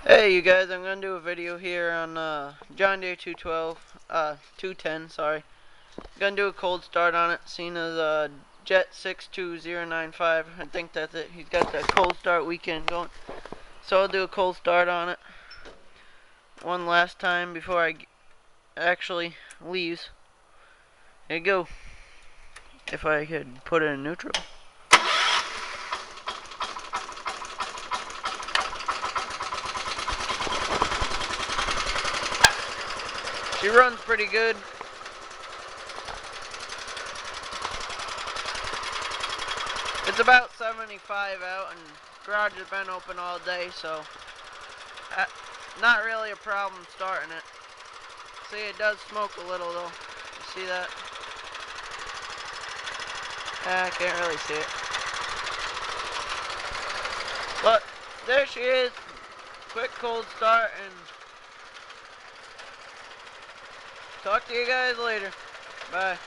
Hey you guys, I'm gonna do a video here on John Deere 210, sorry. Gonna do a cold start on it, seeing as Jet 62095. I think that's it. He's got the cold start weekend going. So I'll do a cold start on it one last time before I actually leaves. Here you go. If I could put it in neutral. She runs pretty good. It's about 75 out, and garage has been open all day, so not really a problem starting it. See, it does smoke a little though. You see that? I can't really see it. But there she is. Quick cold start, and talk to you guys later. Bye.